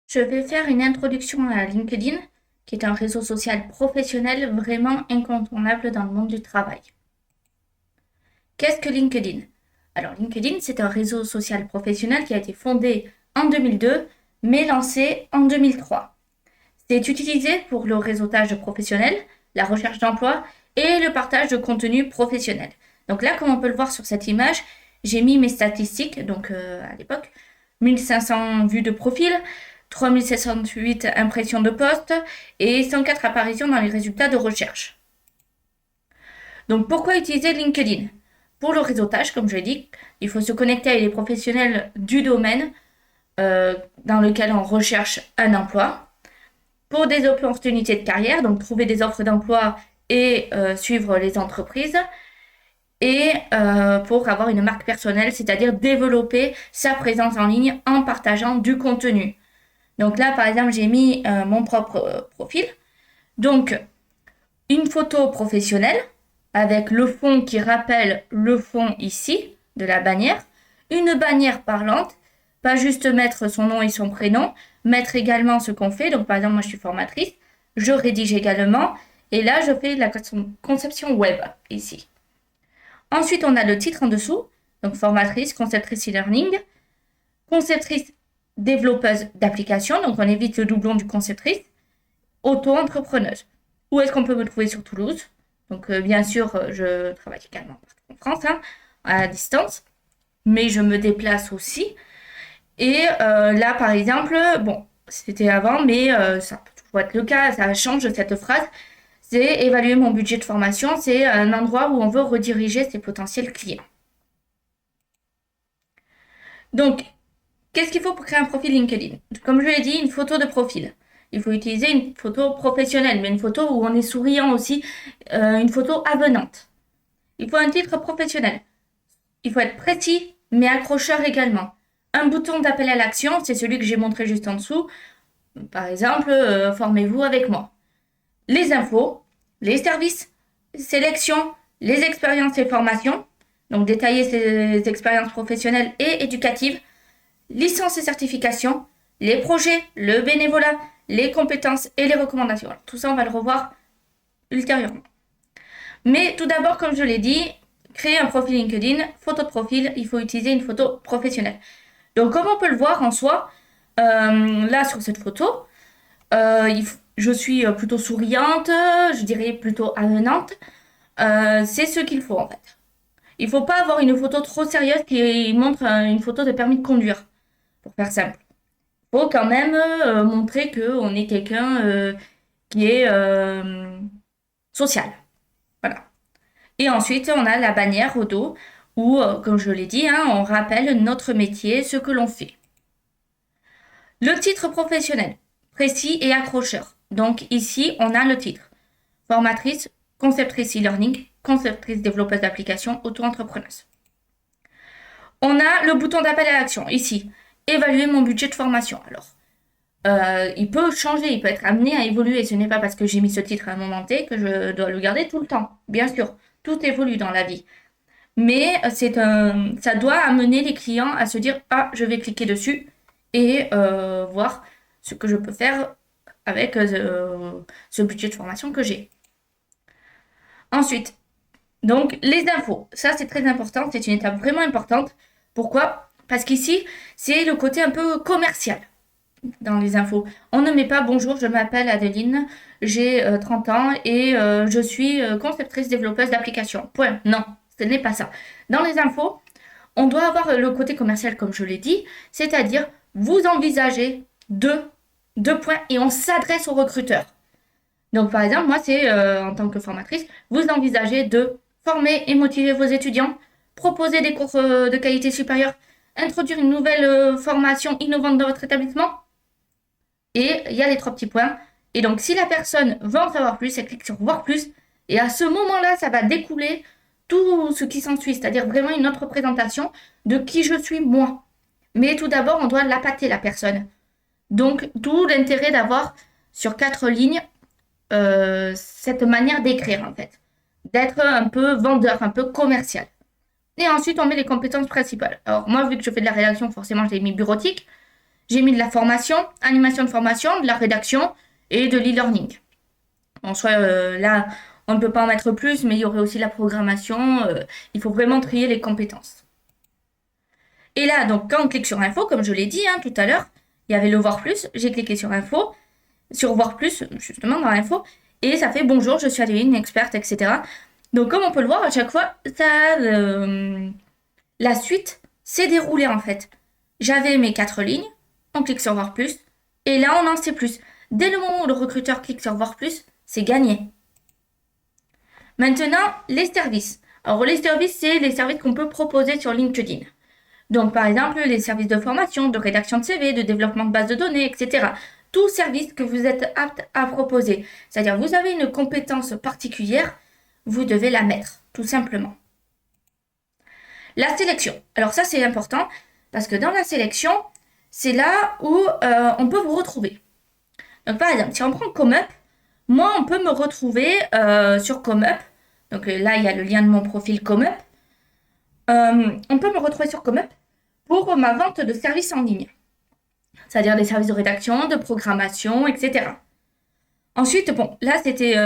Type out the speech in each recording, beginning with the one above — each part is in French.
Je vais faire une introduction à LinkedIn, qui est un réseau social professionnel vraiment incontournable dans le monde du travail. Qu'est-ce que LinkedIn? Alors LinkedIn, c'est un réseau social professionnel qui a été fondé en 2002, mais lancé en 2003. C'est utilisé pour le réseautage professionnel, la recherche d'emploi et le partage de contenu professionnel. Donc là, comme on peut le voir sur cette image, j'ai mis mes statistiques, donc à l'époque, 1500 vues de profil, 3708 impressions de poste et 104 apparitions dans les résultats de recherche. Donc pourquoi utiliser LinkedIn? Pour le réseautage, comme je l'ai dit, il faut se connecter avec les professionnels du domaine dans lequel on recherche un emploi. Pour des opportunités de carrière, donc trouver des offres d'emploi et suivre les entreprises. Et pour avoir une marque personnelle, c'est-à-dire développer sa présence en ligne en partageant du contenu. Donc là, par exemple, j'ai mis mon propre profil. Donc, une photo professionnelle avec le fond qui rappelle le fond ici de la bannière. Une bannière parlante, pas juste mettre son nom et son prénom, mettre également ce qu'on fait. Donc, par exemple, moi, je suis formatrice. Je rédige également. Et là, je fais la conception web ici. Ensuite, on a le titre en dessous. Donc, formatrice, conceptrice e-learning, conceptrice développeuse d'applications. Donc, on évite le doublon du conceptrice. Auto-entrepreneuse. Où est-ce qu'on peut me trouver sur Toulouse? Donc, bien sûr, je travaille également en France, à distance. Mais je me déplace aussi. Et là, par exemple, bon, c'était avant, mais ça peut toujours être le cas, ça change cette phrase. C'est évaluer mon budget de formation, c'est un endroit où on veut rediriger ses potentiels clients. Donc, qu'est-ce qu'il faut pour créer un profil LinkedIn? Comme je l'ai dit, une photo de profil. Il faut utiliser une photo professionnelle, mais une photo où on est souriant aussi, une photo avenante. Il faut un titre professionnel. Il faut être précis, mais accrocheur également. Un bouton d'appel à l'action, c'est celui que j'ai montré juste en dessous. Par exemple, formez-vous avec moi. Les infos, les services, sélection, les expériences et formations. Donc détailler ses expériences professionnelles et éducatives, licences et certifications, les projets, le bénévolat, les compétences et les recommandations. Alors, tout ça, on va le revoir ultérieurement. Mais tout d'abord, comme je l'ai dit, créer un profil LinkedIn, photo de profil, il faut utiliser une photo professionnelle. Donc, comme on peut le voir en soi, là sur cette photo, je suis plutôt souriante, je dirais plutôt avenante. C'est ce qu'il faut en fait. Il ne faut pas avoir une photo trop sérieuse qui montre une photo de permis de conduire, pour faire simple. Il faut quand même montrer qu'on est quelqu'un qui est social. Voilà. Et ensuite, on a la bannière au dos où, comme je l'ai dit, on rappelle notre métier, ce que l'on fait. Le titre professionnel, précis et accrocheur. Donc ici, on a le titre. Formatrice, conceptrice e-learning, conceptrice développeuse d'applications, auto-entrepreneuse. On a le bouton d'appel à l'action, ici. Évaluer mon budget de formation. Alors, il peut changer, il peut être amené à évoluer. Ce n'est pas parce que j'ai mis ce titre à un moment T que je dois le garder tout le temps. Bien sûr, tout évolue dans la vie. Mais ça doit amener les clients à se dire, ah, je vais cliquer dessus et voir ce que je peux faire avec ce budget de formation que j'ai. Ensuite, donc les infos, ça c'est très important, c'est une étape vraiment importante. Pourquoi? Parce qu'ici, c'est le côté un peu commercial dans les infos. On ne met pas bonjour, je m'appelle Adeline, j'ai 30 ans et je suis conceptrice développeuse d'applications. Point. Non, ce n'est pas ça. Dans les infos, on doit avoir le côté commercial comme je l'ai dit, c'est-à-dire vous envisagez deux points et on s'adresse aux recruteurs. Donc par exemple, moi c'est en tant que formatrice, vous envisagez de former et motiver vos étudiants, proposer des cours de qualité supérieure, introduire une nouvelle formation innovante dans votre établissement. Et il y a les trois petits points. Et donc si la personne veut en savoir plus, elle clique sur voir plus. Et à ce moment-là, ça va découler tout ce qui s'ensuit, c'est-à-dire vraiment une autre présentation de qui je suis moi. Mais tout d'abord, on doit l'appâter la personne. Donc tout l'intérêt d'avoir sur 4 lignes cette manière d'écrire en fait, d'être un peu vendeur, un peu commercial. Et ensuite, on met les compétences principales. Alors moi, vu que je fais de la rédaction, forcément, je l'ai mis bureautique. J'ai mis de la formation, animation de formation, de la rédaction et de l'e-learning. En soi, là, on ne peut pas en mettre plus, mais il y aurait aussi la programmation. Il faut vraiment trier les compétences. Et là, donc, quand on clique sur info, comme je l'ai dit tout à l'heure, il y avait le voir plus. J'ai cliqué sur info, sur voir plus, justement, dans l'info. Et ça fait bonjour, je suis Adeline, experte, etc. Donc, comme on peut le voir, à chaque fois, la suite s'est déroulée en fait. J'avais mes 4 lignes, on clique sur voir plus, et là, on en sait plus. Dès le moment où le recruteur clique sur voir plus, c'est gagné. Maintenant, les services. Alors, les services, c'est les services qu'on peut proposer sur LinkedIn. Donc, par exemple, les services de formation, de rédaction de CV, de développement de base de données, etc. Tout service que vous êtes apte à proposer. C'est-à-dire, vous avez une compétence particulière, vous devez la mettre, tout simplement. La sélection. Alors ça, c'est important, parce que dans la sélection, c'est là où on peut vous retrouver. Donc, par exemple, si on prend ComeUp, moi, on peut me retrouver sur ComeUp. Donc là, il y a le lien de mon profil ComeUp. On peut me retrouver sur ComeUp pour ma vente de services en ligne. C'est-à-dire des services de rédaction, de programmation, etc. Ensuite, bon, là, c'était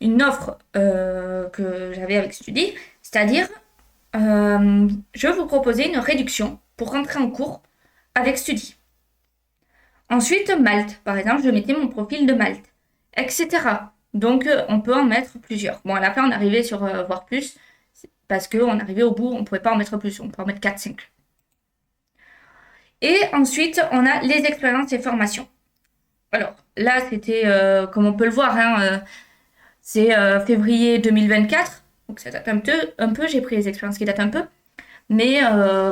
une offre que j'avais avec Studi. C'est-à-dire, je vous proposais une réduction pour rentrer en cours avec Studi. Ensuite, Malte. Par exemple, je mettais mon profil de Malte, etc. Donc, on peut en mettre plusieurs. Bon, à la fin, on arrivait sur voir plus, parce qu'on arrivait au bout, on ne pouvait pas en mettre plus, on peut en mettre 4-5. Et ensuite, on a les expériences et formations. Alors, là, c'était, comme on peut le voir, c'est février 2024, donc ça date un peu, j'ai pris les expériences qui datent un peu. Mais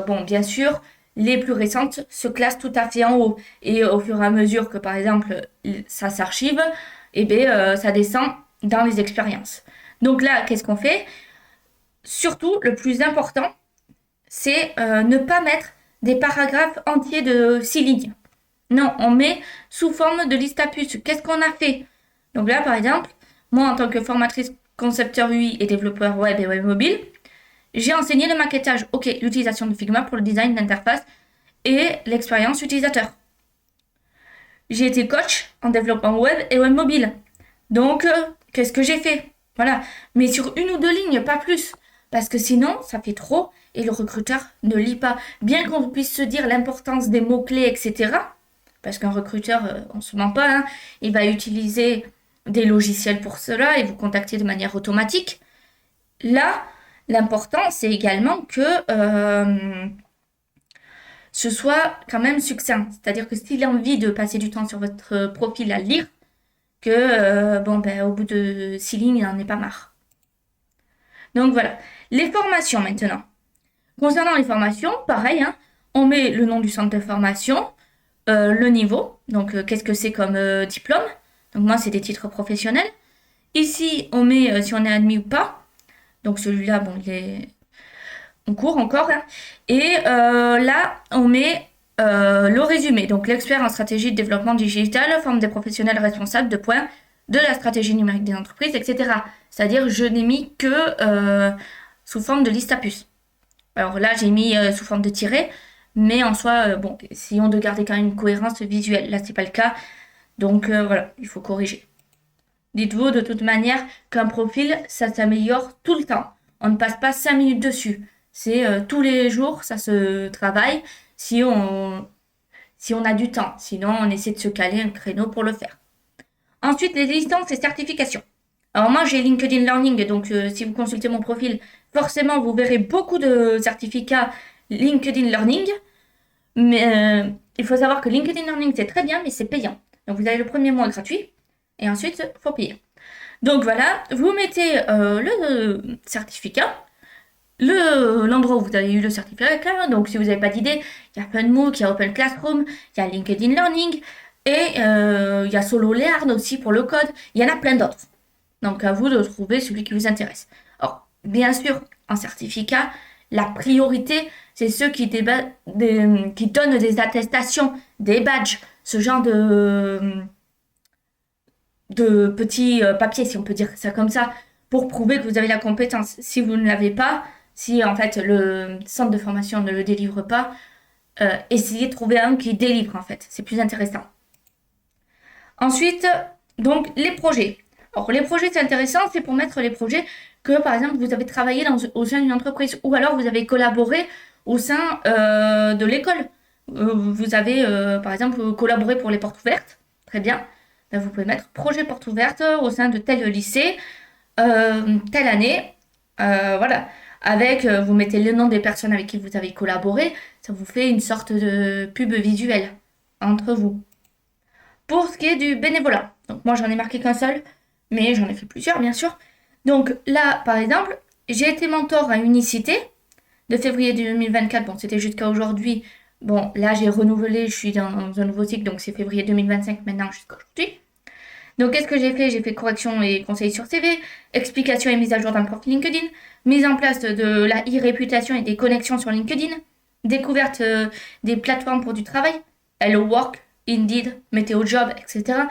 bon, bien sûr, les plus récentes se classent tout à fait en haut. Et au fur et à mesure que, par exemple, ça s'archive, eh bien, ça descend dans les expériences. Donc là, qu'est-ce qu'on fait? Surtout, le plus important, c'est ne pas mettre des paragraphes entiers de 6 lignes. Non, on met sous forme de liste à puces. Qu'est-ce qu'on a fait? Donc là, par exemple, moi, en tant que formatrice concepteur UI et développeur web et web mobile, j'ai enseigné le maquettage, ok, l'utilisation de Figma pour le design d'interface et l'expérience utilisateur. J'ai été coach en développement web et web mobile. Donc, qu'est-ce que j'ai fait? Voilà. Mais sur une ou deux lignes, pas plus. Parce que sinon, ça fait trop et le recruteur ne lit pas. Bien qu'on puisse se dire l'importance des mots-clés, etc. Parce qu'un recruteur, on ne se ment pas, il va utiliser des logiciels pour cela et vous contacter de manière automatique. Là, l'important, c'est également que ce soit quand même succinct. C'est-à-dire que s'il a envie de passer du temps sur votre profil à lire, que au bout de 6 lignes, il n'en est pas marre. Donc voilà. Les formations maintenant. Concernant les formations, pareil, on met le nom du centre de formation, le niveau, donc qu'est-ce que c'est comme diplôme. Donc moi, c'est des titres professionnels. Ici, on met si on est admis ou pas. Donc celui-là, bon, il est en cours encore. Et là, on met le résumé. Donc l'expert en stratégie de développement digital forme des professionnels responsables de points de la stratégie numérique des entreprises, etc. C'est-à-dire, je n'ai mis que sous forme de liste à puces. Alors là, j'ai mis sous forme de tiret, mais en soi, bon, essayons de garder quand même une cohérence visuelle. Là, c'est pas le cas. Donc voilà, il faut corriger. Dites-vous de toute manière qu'un profil, ça s'améliore tout le temps. On ne passe pas 5 minutes dessus. C'est tous les jours, ça se travaille si on a du temps. Sinon, on essaie de se caler un créneau pour le faire. Ensuite, les licences et certifications. Alors moi, j'ai LinkedIn Learning, donc si vous consultez mon profil, forcément, vous verrez beaucoup de certificats LinkedIn Learning. Mais il faut savoir que LinkedIn Learning, c'est très bien, mais c'est payant. Donc vous avez le premier mois gratuit. Et ensuite, il faut payer. Donc voilà, vous mettez le certificat, l'endroit où vous avez eu le certificat. Donc si vous n'avez pas d'idée, il y a FunMOOC, il y a Open Classroom, il y a LinkedIn Learning, et il y a Solo Learn aussi pour le code. Il y en a plein d'autres. Donc à vous de trouver celui qui vous intéresse. Alors, bien sûr, en certificat, la priorité, c'est ceux qui donnent des attestations, des badges, ce genre de petits papiers, si on peut dire ça comme ça, pour prouver que vous avez la compétence. Si vous ne l'avez pas, si en fait le centre de formation ne le délivre pas, essayez de trouver un qui délivre en fait. C'est plus intéressant. Ensuite, donc les projets. Alors les projets c'est intéressant, c'est pour mettre les projets que par exemple vous avez travaillé au sein d'une entreprise ou alors vous avez collaboré au sein de l'école. Vous avez par exemple collaboré pour les portes ouvertes. Très bien. Là, vous pouvez mettre projet porte ouverte au sein de tel lycée, telle année. Voilà. Avec, vous mettez le nom des personnes avec qui vous avez collaboré. Ça vous fait une sorte de pub visuelle entre vous. Pour ce qui est du bénévolat, donc moi j'en ai marqué qu'un seul, mais j'en ai fait plusieurs bien sûr. Donc là, par exemple, j'ai été mentor à Unicité de février 2024. Bon, c'était jusqu'à aujourd'hui. Bon, là j'ai renouvelé, je suis dans un nouveau cycle, donc c'est février 2025 maintenant jusqu'à aujourd'hui. Donc qu'est-ce que j'ai fait? J'ai fait correction et conseils sur CV, explication et mise à jour d'un profil LinkedIn, mise en place de la e-réputation et des connexions sur LinkedIn, découverte des plateformes pour du travail, Hello Work, Indeed, Météo Job, etc.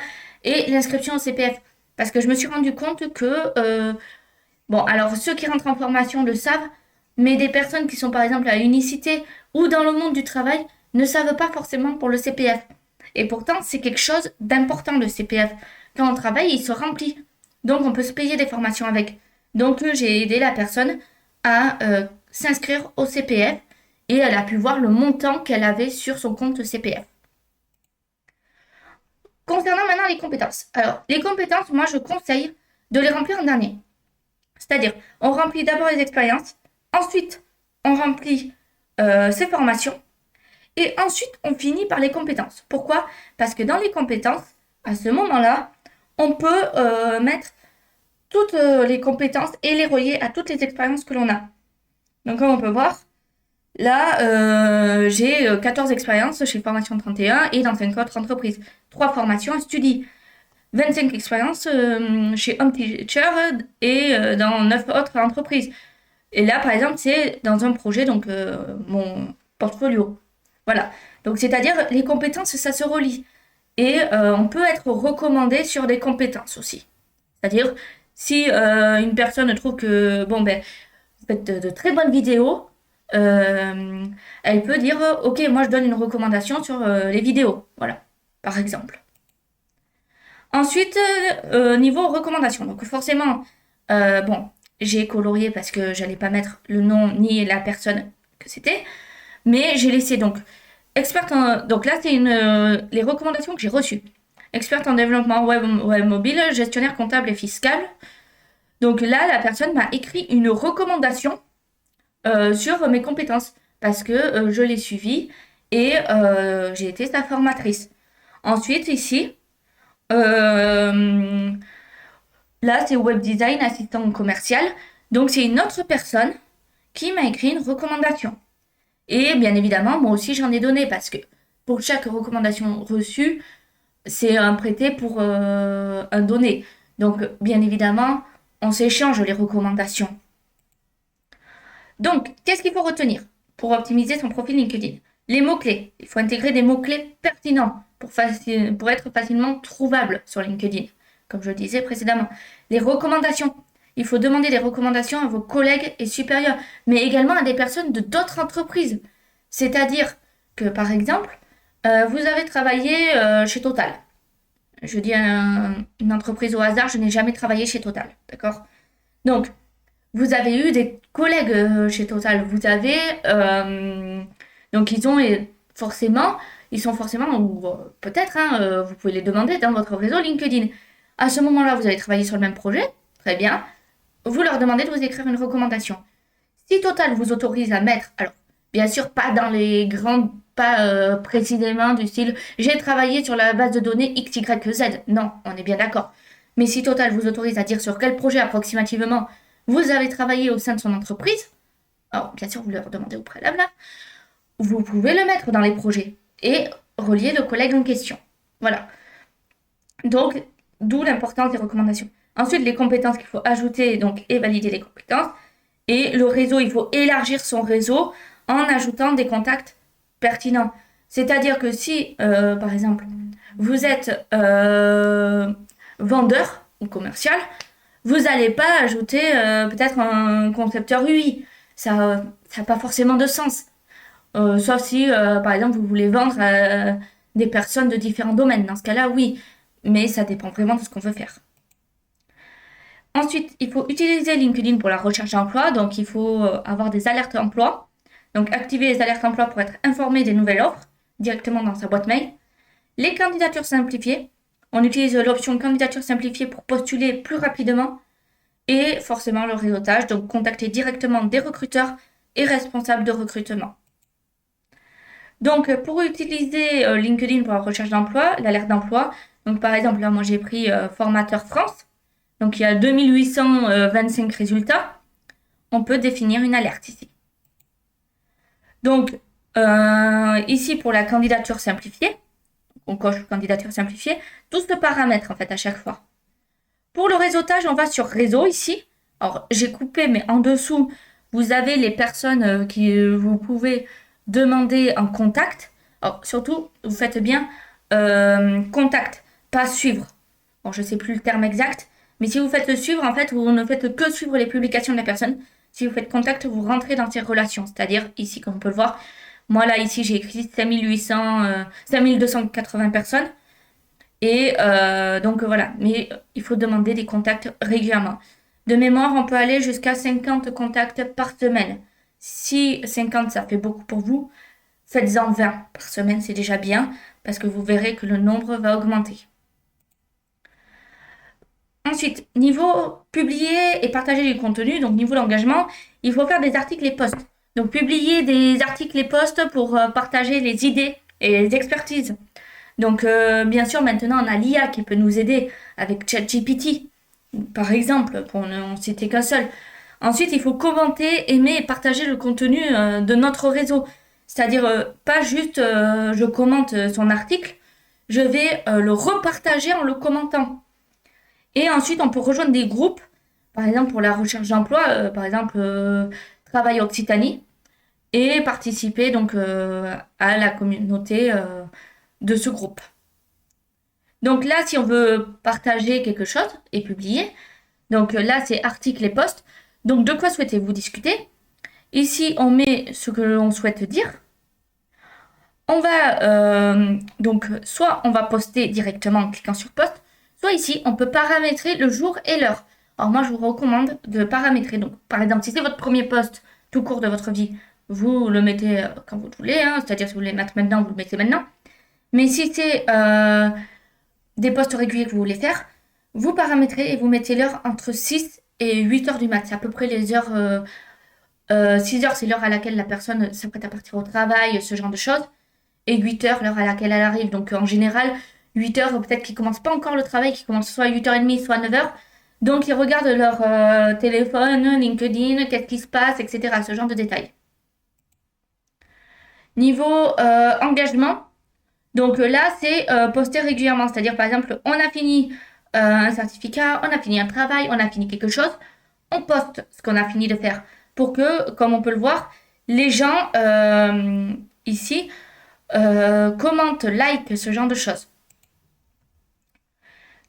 Et l'inscription au CPF. Parce que je me suis rendu compte que, bon, alors ceux qui rentrent en formation le savent, mais des personnes qui sont par exemple à Unicité ou dans le monde du travail ne savent pas forcément pour le CPF. Et pourtant, c'est quelque chose d'important le CPF. Quand on travaille, il se remplit. Donc, on peut se payer des formations avec. Donc, j'ai aidé la personne à s'inscrire au CPF et elle a pu voir le montant qu'elle avait sur son compte CPF. Concernant maintenant les compétences. Alors, les compétences, moi, je conseille de les remplir en dernier. C'est-à-dire, on remplit d'abord les expériences, ensuite, on remplit ses formations, et ensuite, on finit par les compétences. Pourquoi? Parce que dans les compétences, à ce moment-là, on peut mettre toutes les compétences et les relier à toutes les expériences que l'on a. Donc, comme on peut voir, là, j'ai 14 expériences chez Formation 31 et dans 5 autres entreprises. 3 formations à Studi. 25 expériences chez Home Teacher et dans 9 autres entreprises. Et là, par exemple, c'est dans un projet, donc mon portfolio. Voilà. Donc, c'est-à-dire, les compétences, ça se relie. Et on peut être recommandé sur des compétences aussi. C'est-à-dire, si une personne trouve que, bon, ben, vous faites de très bonnes vidéos, elle peut dire, ok, moi, je donne une recommandation sur les vidéos. Voilà, par exemple. Ensuite, niveau recommandations. Donc, forcément, bon, j'ai colorié parce que j'allais pas mettre le nom ni la personne que c'était. Mais j'ai laissé donc experte en... Donc là, c'est les recommandations que j'ai reçues. Experte en développement web mobile, gestionnaire comptable et fiscal. Donc là, la personne m'a écrit une recommandation sur mes compétences parce que je l'ai suivie et j'ai été sa formatrice. Ensuite, ici, là, c'est web design, assistant commercial. Donc, c'est une autre personne qui m'a écrit une recommandation. Et bien évidemment, moi aussi, j'en ai donné parce que pour chaque recommandation reçue, c'est un prêté pour un donné. Donc, bien évidemment, on s'échange les recommandations. Donc, qu'est-ce qu'il faut retenir pour optimiser son profil LinkedIn? Les mots-clés. Il faut intégrer des mots-clés pertinents pour être facilement trouvable sur LinkedIn, comme je le disais précédemment. Les recommandations. Il faut demander des recommandations à vos collègues et supérieurs, mais également à des personnes de d'autres entreprises. C'est-à-dire que, par exemple, vous avez travaillé chez Total. Je dis une entreprise au hasard, je n'ai jamais travaillé chez Total, d'accord? Donc, vous avez eu des collègues chez Total. Vous avez... donc, ils sont forcément, ou peut-être, hein, vous pouvez les demander dans votre réseau LinkedIn. À ce moment-là, vous avez travaillé sur le même projet, très bien. Vous leur demandez de vous écrire une recommandation. Si Total vous autorise à mettre, alors bien sûr pas dans les grands, pas précisément du style j'ai travaillé sur la base de données X, Y, Z, non, on est bien d'accord. Mais si Total vous autorise à dire sur quel projet approximativement vous avez travaillé au sein de son entreprise, alors bien sûr vous leur demandez au préalable, vous pouvez le mettre dans les projets et relier le collègue en question. Voilà. Donc, d'où l'importance des recommandations. Ensuite, les compétences qu'il faut ajouter donc, et valider les compétences. Et le réseau, il faut élargir son réseau en ajoutant des contacts pertinents. C'est-à-dire que si, par exemple, vous êtes vendeur ou commercial, vous n'allez pas ajouter peut-être un concepteur UI. Ça n'a pas forcément de sens. Sauf si, par exemple, vous voulez vendre à des personnes de différents domaines. Dans ce cas-là, oui, mais ça dépend vraiment de ce qu'on veut faire. Ensuite, il faut utiliser LinkedIn pour la recherche d'emploi. Donc, il faut avoir des alertes emploi. Donc, activer les alertes emploi pour être informé des nouvelles offres directement dans sa boîte mail. Les candidatures simplifiées. On utilise l'option candidature simplifiée pour postuler plus rapidement. Et forcément, le réseautage. Donc, contacter directement des recruteurs et responsables de recrutement. Donc, pour utiliser LinkedIn pour la recherche d'emploi, l'alerte d'emploi, donc par exemple, là, moi j'ai pris Formateur France, donc il y a 2825 résultats, on peut définir une alerte ici. Donc, ici pour la candidature simplifiée, on coche candidature simplifiée, tout ce paramètre en fait à chaque fois. Pour le réseautage, on va sur réseau ici. Alors, j'ai coupé, mais en dessous, vous avez les personnes qui vous pouvez demander en contact. Alors, surtout, vous faites bien contact, pas suivre. Bon, je ne sais plus le terme exact, mais si vous faites le suivre, en fait, vous ne faites que suivre les publications de la personne. Si vous faites contact, vous rentrez dans ces relations. C'est-à-dire, ici, comme on peut le voir, moi, là, ici, j'ai écrit 5280 personnes. Et donc voilà, mais il faut demander des contacts régulièrement. De mémoire, on peut aller jusqu'à 50 contacts par semaine. Si 50, ça fait beaucoup pour vous, faites-en 20 par semaine, c'est déjà bien, parce que vous verrez que le nombre va augmenter. Ensuite, niveau publier et partager du contenu, donc niveau d'engagement, il faut faire des articles et posts. Donc publier des articles et posts pour partager les idées et les expertises. Donc, bien sûr, maintenant, on a l'IA qui peut nous aider avec ChatGPT, par exemple, pour ne citer qu'un seul. Ensuite, il faut commenter, aimer et partager le contenu de notre réseau. C'est-à-dire, pas juste je commente son article, je vais le repartager en le commentant. Et ensuite, on peut rejoindre des groupes, par exemple pour la recherche d'emploi, par exemple Travail Occitanie, et participer donc à la communauté de ce groupe. Donc là, si on veut partager quelque chose et publier, donc là, c'est article et post. Donc de quoi souhaitez-vous discuter? Ici, on met ce que l'on souhaite dire. On va donc soit on va poster directement en cliquant sur post, soit ici, on peut paramétrer le jour et l'heure. Alors moi, je vous recommande de paramétrer. Donc par exemple, si c'est votre premier post tout court de votre vie, vous le mettez quand vous voulez, hein, c'est-à-dire si vous voulez le mettre maintenant, vous le mettez maintenant. Mais si c'est des postes réguliers que vous voulez faire, vous paramétrez et vous mettez l'heure entre 6 et 8 heures du mat. C'est à peu près les heures. 6 heures, c'est l'heure à laquelle la personne s'apprête à partir au travail, ce genre de choses. Et 8 heures, l'heure à laquelle elle arrive. Donc en général, 8 heures, peut-être qu'ils ne commencent pas encore le travail, qu'ils commencent soit à 8h30, soit à 9 heures. Donc ils regardent leur téléphone, LinkedIn, qu'est-ce qui se passe, etc. Ce genre de détails. Niveau engagement, donc là, c'est poster régulièrement. C'est-à-dire, par exemple, on a fini un certificat, on a fini un travail, on a fini quelque chose. On poste ce qu'on a fini de faire pour que, comme on peut le voir, les gens ici commentent, like, ce genre de choses.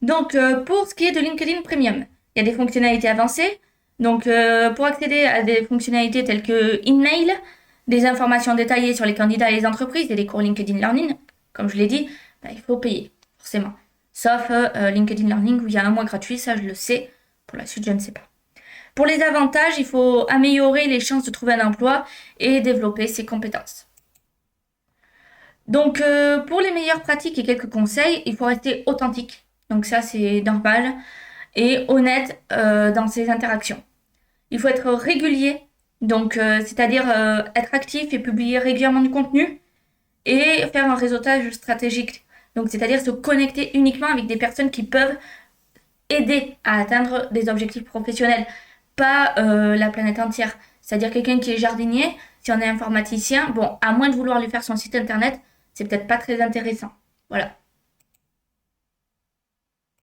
Donc, pour ce qui est de LinkedIn Premium, il y a des fonctionnalités avancées. Donc, pour accéder à des fonctionnalités telles que InMail, des informations détaillées sur les candidats et les entreprises et des cours LinkedIn Learning, comme je l'ai dit, il faut payer, forcément. Sauf LinkedIn Learning où il y a un mois gratuit, ça je le sais. Pour la suite, je ne sais pas. Pour les avantages, il faut améliorer les chances de trouver un emploi et développer ses compétences. Donc, pour les meilleures pratiques et quelques conseils, il faut rester authentique. Donc ça, c'est normal. Et honnête dans ses interactions. Il faut être régulier. Donc, c'est-à-dire être actif et publier régulièrement du contenu. Et faire un réseautage stratégique. Donc, c'est-à-dire se connecter uniquement avec des personnes qui peuvent aider à atteindre des objectifs professionnels, pas la planète entière. C'est-à-dire quelqu'un qui est jardinier, si on est informaticien, bon, à moins de vouloir lui faire son site internet, c'est peut-être pas très intéressant. Voilà.